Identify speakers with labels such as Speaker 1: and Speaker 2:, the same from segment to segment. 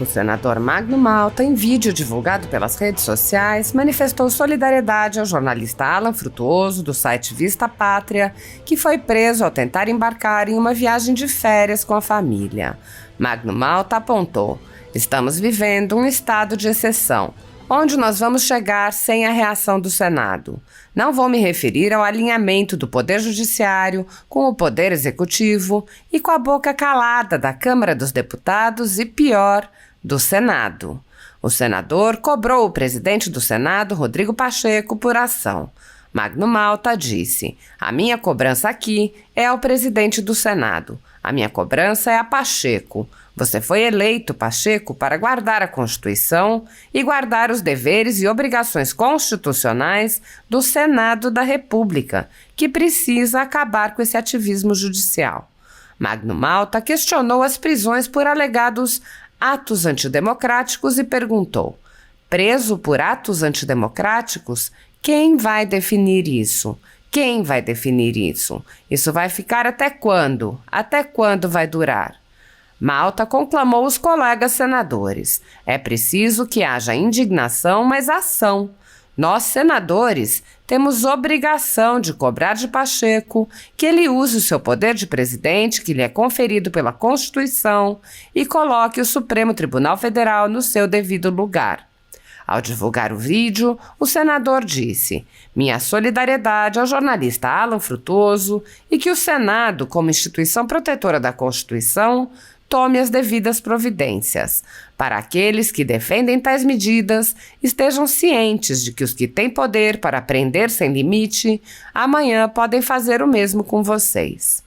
Speaker 1: O senador Magno Malta, em vídeo divulgado pelas redes sociais, manifestou solidariedade ao jornalista Alan Frutuoso, do site Vista Pátria, que foi preso ao tentar embarcar em uma viagem de férias com a família. Magno Malta apontou: "Estamos vivendo um estado de exceção, onde nós vamos chegar sem a reação do Senado. Não vou me referir ao alinhamento do Poder Judiciário com o Poder Executivo e com a boca calada da Câmara dos Deputados e, pior, do Senado." O senador cobrou o presidente do Senado, Rodrigo Pacheco, por ação. Magno Malta disse: "A minha cobrança aqui é ao presidente do Senado. A minha cobrança é a Pacheco. Você foi eleito, Pacheco, para guardar a Constituição e guardar os deveres e obrigações constitucionais do Senado da República, que precisa acabar com esse ativismo judicial." Magno Malta questionou as prisões por alegados atos antidemocráticos e perguntou: "Preso por atos antidemocráticos? Quem vai definir isso? Quem vai definir isso? Isso vai ficar até quando? Até quando vai durar?" Malta conclamou os colegas senadores: "É preciso que haja indignação, mas ação. Nós, senadores, temos obrigação de cobrar de Pacheco que ele use o seu poder de presidente, que lhe é conferido pela Constituição, e coloque o Supremo Tribunal Federal no seu devido lugar." Ao divulgar o vídeo, o senador disse: "Minha solidariedade ao jornalista Alan Frutuoso e que o Senado, como instituição protetora da Constituição, tome as devidas providências. Para aqueles que defendem tais medidas, estejam cientes de que os que têm poder para prender sem limite, amanhã podem fazer o mesmo com vocês."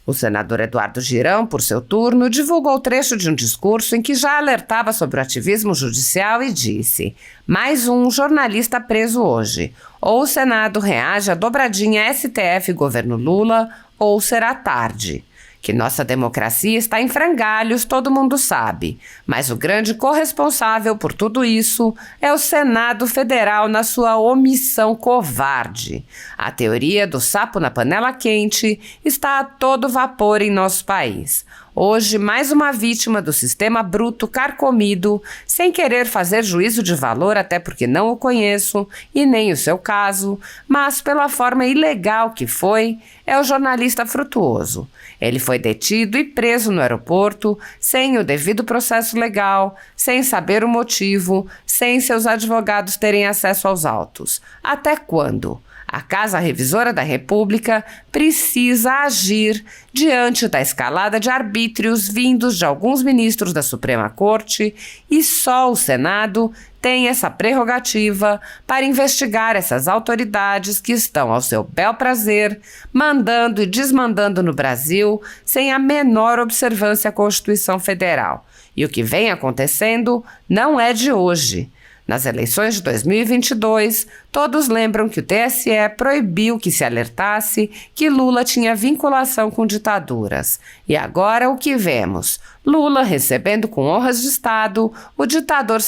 Speaker 1: O senador Eduardo Girão, por seu turno, divulgou trecho de um discurso em que já alertava sobre o ativismo judicial e disse: "Mais um jornalista preso hoje. Ou o Senado reage à dobradinha STF governo Lula, ou será tarde. Que nossa democracia está em frangalhos, todo mundo sabe, mas o grande corresponsável por tudo isso é o Senado Federal na sua omissão covarde. A teoria do sapo na panela quente está a todo vapor em nosso país. Hoje, mais uma vítima do sistema bruto carcomido, sem querer fazer juízo de valor, até porque não o conheço e nem o seu caso, mas pela forma ilegal que foi, é o jornalista Frutuoso. Ele foi detido e preso no aeroporto, sem o devido processo legal, sem saber o motivo, sem seus advogados terem acesso aos autos. Até quando? A Casa Revisora da República precisa agir diante da escalada de arbítrios vindos de alguns ministros da Suprema Corte e só o Senado tem essa prerrogativa para investigar essas autoridades que estão ao seu bel prazer, mandando e desmandando no Brasil sem a menor observância à Constituição Federal. E o que vem acontecendo não é de hoje. Nas eleições de 2022, todos lembram que o TSE proibiu que se alertasse que Lula tinha vinculação com ditaduras. E agora o que vemos? Lula recebendo com honras de Estado o ditador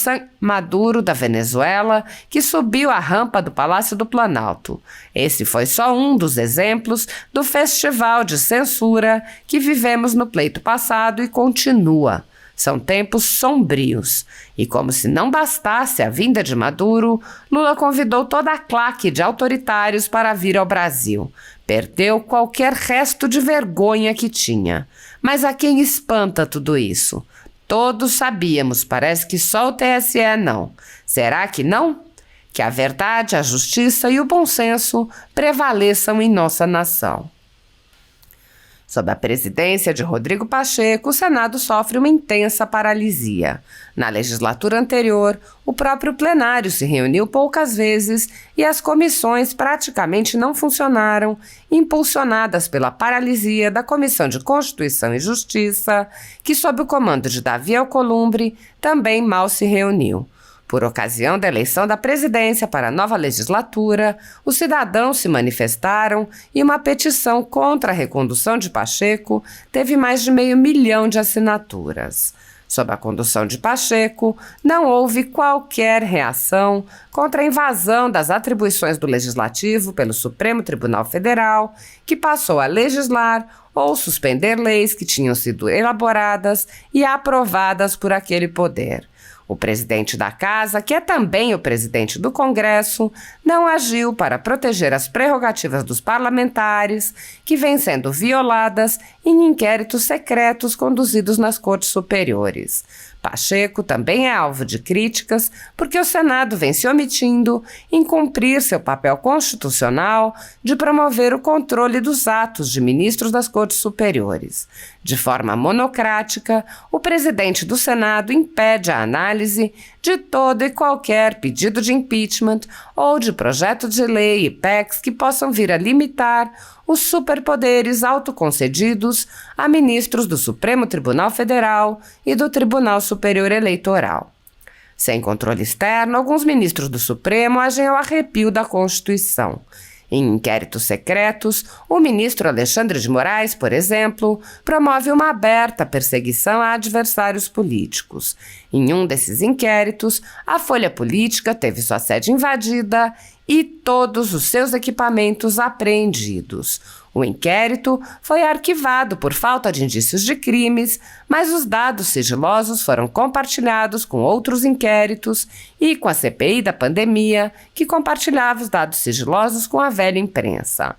Speaker 1: Maduro da Venezuela, que subiu a rampa do Palácio do Planalto. Esse foi só um dos exemplos do festival de censura que vivemos no pleito passado e continua. São tempos sombrios. E como se não bastasse a vinda de Maduro, Lula convidou toda a claque de autoritários para vir ao Brasil. Perdeu qualquer resto de vergonha que tinha. Mas a quem espanta tudo isso? Todos sabíamos, parece que só o TSE não. Será que não? Que a verdade, a justiça e o bom senso prevaleçam em nossa nação. Sob a presidência de Rodrigo Pacheco, o Senado sofre uma intensa paralisia. Na legislatura anterior, o próprio plenário se reuniu poucas vezes e as comissões praticamente não funcionaram, impulsionadas pela paralisia da Comissão de Constituição e Justiça, que, sob o comando de Davi Alcolumbre, também mal se reuniu. Por ocasião da eleição da presidência para a nova legislatura, os cidadãos se manifestaram e uma petição contra a recondução de Pacheco teve mais de 500 mil de assinaturas. Sob a condução de Pacheco, não houve qualquer reação contra a invasão das atribuições do Legislativo pelo Supremo Tribunal Federal, que passou a legislar ou suspender leis que tinham sido elaboradas e aprovadas por aquele poder. O presidente da Casa, que é também o presidente do Congresso, não agiu para proteger as prerrogativas dos parlamentares, que vêm sendo violadas em inquéritos secretos conduzidos nas cortes superiores. Pacheco também é alvo de críticas porque o Senado vem se omitindo em cumprir seu papel constitucional de promover o controle dos atos de ministros das cortes superiores. De forma monocrática, o presidente do Senado impede a análise de todo e qualquer pedido de impeachment ou de projeto de lei e PECs que possam vir a limitar os superpoderes autoconcedidos a ministros do Supremo Tribunal Federal e do Tribunal Superior Eleitoral. Sem controle externo, alguns ministros do Supremo agem ao arrepio da Constituição. Em inquéritos secretos, o ministro Alexandre de Moraes, por exemplo, promove uma aberta perseguição a adversários políticos. Em um desses inquéritos, a Folha Política teve sua sede invadida e todos os seus equipamentos apreendidos. O inquérito foi arquivado por falta de indícios de crimes, mas os dados sigilosos foram compartilhados com outros inquéritos e com a CPI da pandemia, que compartilhava os dados sigilosos com a velha imprensa.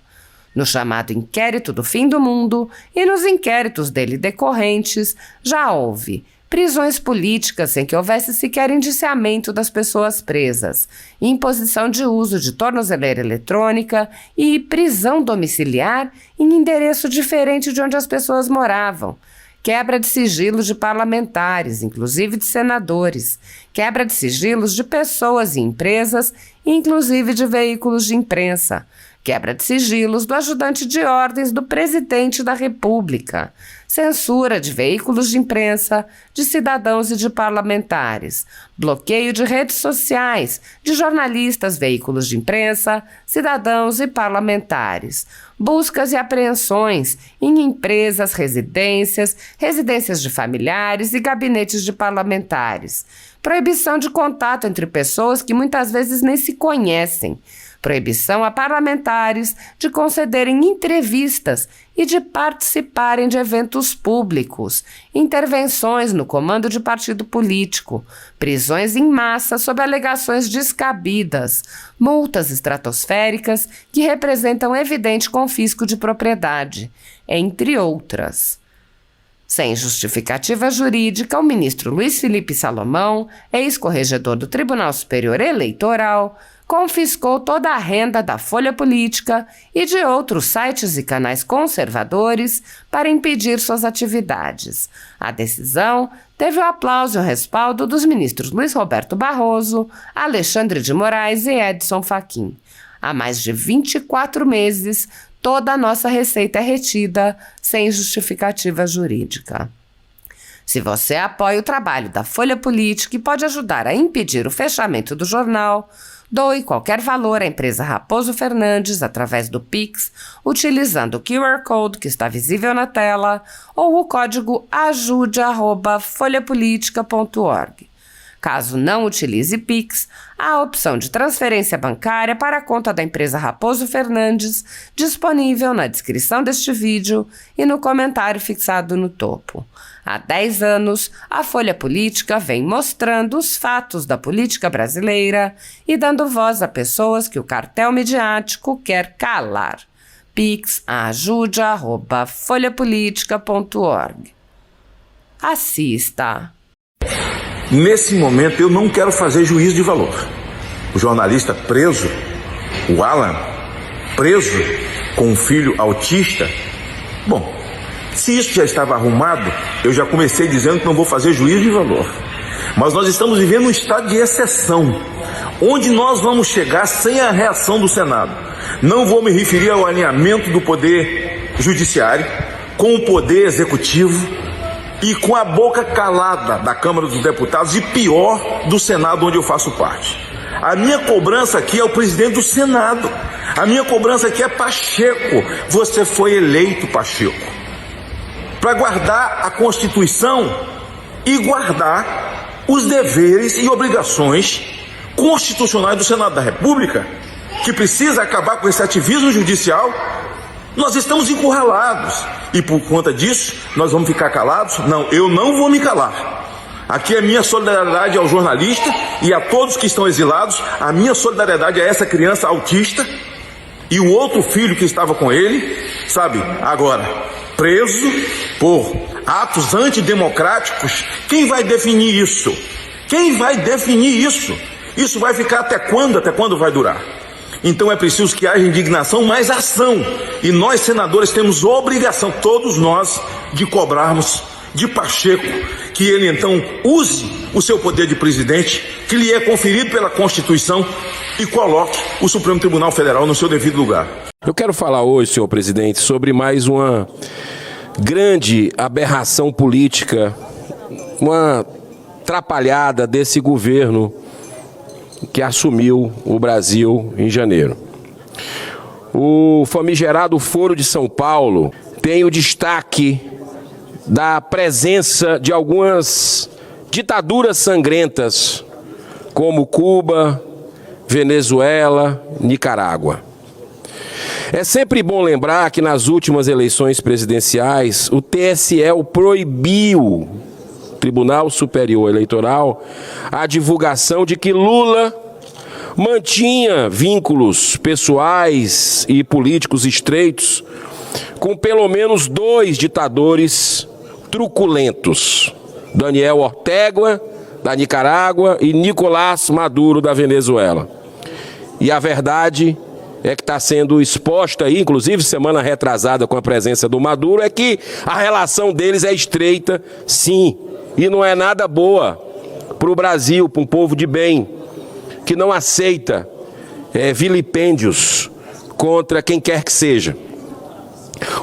Speaker 1: No chamado Inquérito do Fim do Mundo e nos inquéritos dele decorrentes, já houve prisões políticas sem que houvesse sequer indiciamento das pessoas presas, imposição de uso de tornozeleira eletrônica e prisão domiciliar em endereço diferente de onde as pessoas moravam, quebra de sigilos de parlamentares, inclusive de senadores, quebra de sigilos de pessoas e empresas, inclusive de veículos de imprensa, quebra de sigilos do ajudante de ordens do presidente da República, censura de veículos de imprensa, de cidadãos e de parlamentares, bloqueio de redes sociais, de jornalistas, veículos de imprensa, cidadãos e parlamentares, buscas e apreensões em empresas, residências de familiares e gabinetes de parlamentares, proibição de contato entre pessoas que muitas vezes nem se conhecem, proibição a parlamentares de concederem entrevistas e de participarem de eventos públicos, intervenções no comando de partido político, prisões em massa sob alegações descabidas, multas estratosféricas que representam evidente confisco de propriedade, entre outras. Sem justificativa jurídica, o ministro Luiz Felipe Salomão, ex-corregedor do Tribunal Superior Eleitoral, confiscou toda a renda da Folha Política e de outros sites e canais conservadores para impedir suas atividades. A decisão teve o aplauso e o respaldo dos ministros Luiz Roberto Barroso, Alexandre de Moraes e Edson Fachin. Há mais de 24 meses, toda a nossa receita é retida sem justificativa jurídica. Se você apoia o trabalho da Folha Política e pode ajudar a impedir o fechamento do jornal, doe qualquer valor à empresa Raposo Fernandes através do Pix, utilizando o QR Code que está visível na tela ou o código ajude@folhapolitica.org. Caso não utilize Pix, há a opção de transferência bancária para a conta da empresa Raposo Fernandes, disponível na descrição deste vídeo e no comentário fixado no topo. Há 10 anos, a Folha Política vem mostrando os fatos da política brasileira e dando voz a pessoas que o cartel midiático quer calar. Pix ajude@folhapolitica.org. Assista.
Speaker 2: Nesse momento eu não quero fazer juízo de valor. O jornalista preso, o Alan, preso com um filho autista, bom, se isso já estava arrumado, eu já comecei dizendo que não vou fazer juízo de valor. Mas nós estamos vivendo um estado de exceção, onde nós vamos chegar sem a reação do Senado. Não vou me referir ao alinhamento do poder judiciário com o poder executivo e com a boca calada da Câmara dos Deputados e pior, do Senado, onde eu faço parte. A minha cobrança aqui é o presidente do Senado. A minha cobrança aqui é Pacheco. Você foi eleito, Pacheco, para guardar a Constituição e guardar os deveres e obrigações constitucionais do Senado da República, que precisa acabar com esse ativismo judicial. Nós estamos encurralados e por conta disso nós vamos ficar calados? Não, eu não vou me calar. Aqui é minha solidariedade ao jornalista e a todos que estão exilados. A minha solidariedade a essa criança autista e o outro filho que estava com ele, sabe, agora preso por atos antidemocráticos. Quem vai definir isso? Quem vai definir isso? Isso vai ficar até quando? Até quando vai durar? Então é preciso que haja indignação, mais ação. E nós, senadores, temos obrigação, todos nós, de cobrarmos de Pacheco que ele então use o seu poder de presidente, que lhe é conferido pela Constituição, e coloque o Supremo Tribunal Federal no seu devido lugar.
Speaker 3: Eu quero falar hoje, senhor presidente, sobre mais uma grande aberração política, uma atrapalhada desse governo que assumiu o Brasil em janeiro. O famigerado Foro de São Paulo tem o destaque da presença de algumas ditaduras sangrentas, como Cuba, Venezuela, Nicarágua. É sempre bom lembrar que nas últimas eleições presidenciais, o TSE proibiu, Tribunal Superior Eleitoral, a divulgação de que Lula mantinha vínculos pessoais e políticos estreitos com pelo menos 2 ditadores truculentos: Daniel Ortega, da Nicarágua, e Nicolás Maduro, da Venezuela. E a verdade é que está sendo exposta aí, inclusive semana retrasada com a presença do Maduro, é que a relação deles é estreita, sim, e não é nada boa para o Brasil, para um povo de bem, que não aceita vilipêndios contra quem quer que seja.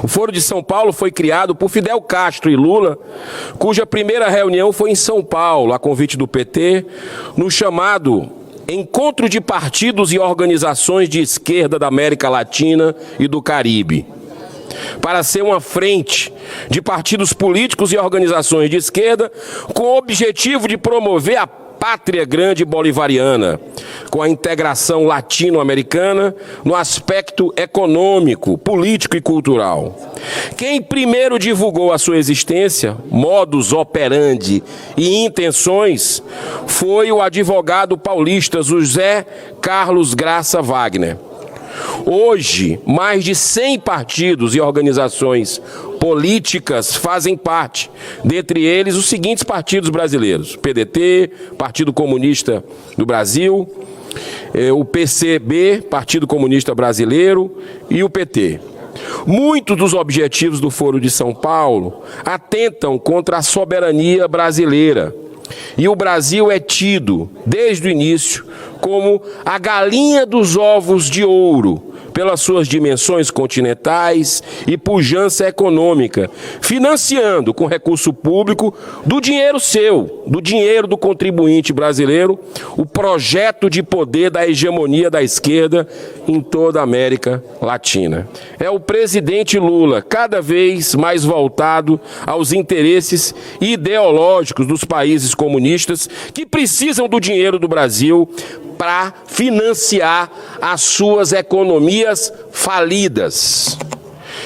Speaker 3: O Foro de São Paulo foi criado por Fidel Castro e Lula, cuja primeira reunião foi em São Paulo, a convite do PT, no chamado Encontro de Partidos e Organizações de Esquerda da América Latina e do Caribe, para ser uma frente de partidos políticos e organizações de esquerda com o objetivo de promover a pátria grande bolivariana, com a integração latino-americana no aspecto econômico, político e cultural. Quem primeiro divulgou a sua existência, modus operandi e intenções, foi o advogado paulista José Carlos Graça Wagner. Hoje, mais de 100 partidos e organizações políticas fazem parte, dentre eles os seguintes partidos brasileiros: PDT, Partido Comunista do Brasil, o PCB, Partido Comunista Brasileiro, e o PT. Muitos dos objetivos do Foro de São Paulo atentam contra a soberania brasileira. E o Brasil é tido, desde o início, como a galinha dos ovos de ouro, pelas suas dimensões continentais e pujança econômica, financiando com recurso público do dinheiro seu, do dinheiro do contribuinte brasileiro, o projeto de poder da hegemonia da esquerda em toda a América Latina. É o presidente Lula, cada vez mais voltado aos interesses ideológicos dos países comunistas, que precisam do dinheiro do Brasil para financiar as suas economias falidas.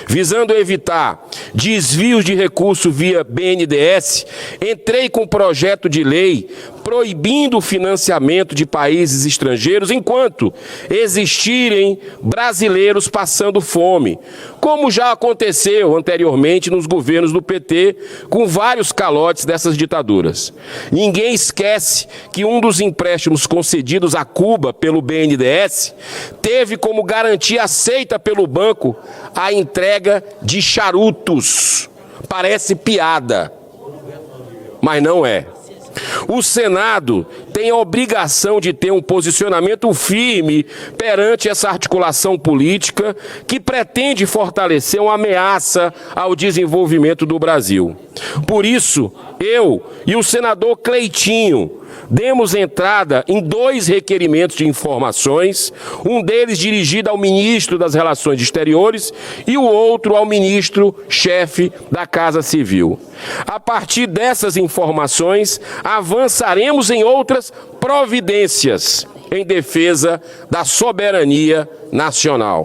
Speaker 3: Visando evitar desvios de recursos via BNDES, entrei com um projeto de lei proibindo o financiamento de países estrangeiros enquanto existirem brasileiros passando fome, como já aconteceu anteriormente nos governos do PT, com vários calotes dessas ditaduras. Ninguém esquece que um dos empréstimos concedidos a Cuba pelo BNDES teve como garantia aceita pelo banco a entrega de charutos. Parece piada, mas não é. O Senado tem a obrigação de ter um posicionamento firme perante essa articulação política que pretende fortalecer uma ameaça ao desenvolvimento do Brasil. Por isso, eu e o senador Cleitinho demos entrada em 2 requerimentos de informações, um deles dirigido ao ministro das Relações Exteriores e o outro ao ministro-chefe da Casa Civil. A partir dessas informações, avançaremos em outras providências em defesa da soberania nacional.